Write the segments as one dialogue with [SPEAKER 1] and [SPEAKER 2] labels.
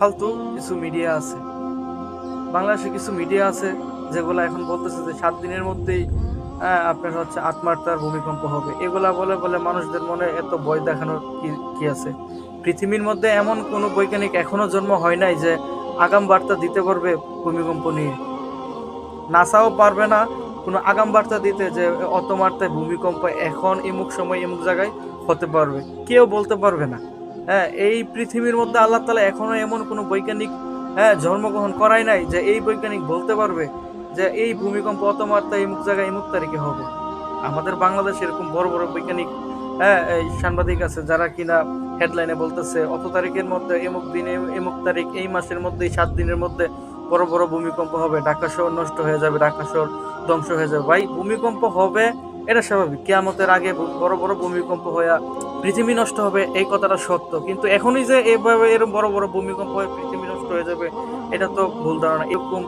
[SPEAKER 1] ফালতু কিছু মিডিয়া আছে, বাংলাদেশে কিছু মিডিয়া আছে যেগুলো এখন বলতেছে যে 7 দিনের মধ্যেই আপনার হচ্ছে 8 মাত্রার ভূমিকম্প হবে। এগুলা বলে বলে মানুষদের মনে এত ভয় দেখানোর কি কি আছে? পৃথিবীর মধ্যে এমন কোনো বৈজ্ঞানিক এখনো জন্ম হয় নাই যে আগাম বার্তা দিতে পারবে ভূমিকম্প নিয়ে। নাসাও পারবে না কোনো আগাম বার্তা দিতে যে অত মাত্রায় ভূমিকম্প এখন এমুক সময় এমুক জায়গায় হতে পারবে, কেউ বলতে পারবে না। হ্যাঁ, এই পৃথিবীর মধ্যে আল্লাহ তাআলা এখনো এমন কোনো বৈজ্ঞানিক জন্মগ্রহণ করাই নাই যে এই বৈজ্ঞানিক বলতে পারবে যে এই ভূমিকম্প অত মাত্রায় এমুক জায়গায় এমুক তারিখে হবে। আমাদের বাংলাদেশে এরকম বড় বড় বৈজ্ঞানিক এই সাংবাদিক আছে যারা কিনা হেডলাইনে বলতেছে অত তারিখের মধ্যে এমুক দিনে এমুক তারিখ এই মাসের মধ্যে 7 দিনের মধ্যে বড় বড় ভূমিকম্প হবে, ঢাকা শহর নষ্ট হয়ে যাবে, ঢাকা শহর ধ্বংস হয়ে যাবে। ভাই, ভূমিকম্প হবে এটা স্বাভাবিক, কিয়ামতের আগে বড় বড় ভূমিকম্প হয়ে পৃথিবী নষ্ট হবে এই কথাটা সত্য, কিন্তু এখনই যে এভাবে এরকম বড় বড় ভূমিকম্প হয়ে পৃথিবী নষ্ট হয়ে যাবে এটা তো ভুল ধারণা। এরকম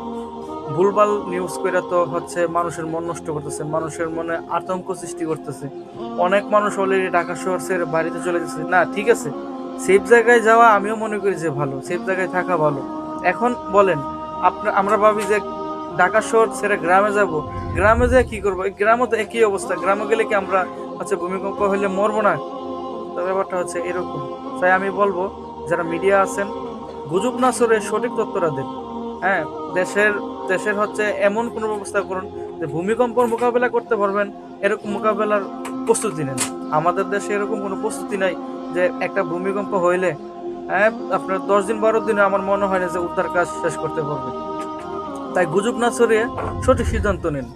[SPEAKER 1] ভুলভাল নিউজ করে তো হচ্ছে মানুষের মন নষ্ট করতেছে, মানুষের মনে আতঙ্ক সৃষ্টি করতেছে। অনেক মানুষ অলরেডি ঢাকা শহর ছেড়ে বাড়িতে চলে যাচ্ছে। না, ঠিক আছে, সেফ জায়গায় যাওয়া আমিও মনে করি যে ভালো, সেফ জায়গায় থাকা ভালো। এখন বলেন, আমরা ভাবি যে ঢাকা শহর ছেড়ে গ্রামে যাব, গ্রামে যেয়ে কি করবো? গ্রামে তো একই অবস্থা, গ্রামে গেলে কি আমরা হচ্ছে ভূমিকম্প হলে মরবো না? তো ব্যাপারটা হচ্ছে এরকম। তাই আমি বলবো যারা মিডিয়া আছেন, গুজব না ছড়িয়ে সঠিক তথ্যটা দেন। হ্যাঁ, দেশের দেশের হচ্ছে এমন কোনো ব্যবস্থা করুন যে ভূমিকম্পের মোকাবেলা করতে পারবেন, এরকম মোকাবেলার প্রস্তুতি নেন। আমাদের দেশে এরকম কোনো প্রস্তুতি নাই যে একটা ভূমিকম্প হইলে আপনার 10 দিন 12 দিনে আমার মনে হয় না যে উদ্ধার কাজ শেষ করতে পারবে। তাই গুজব না ছড়িয়ে সঠিক সিদ্ধান্ত নিন।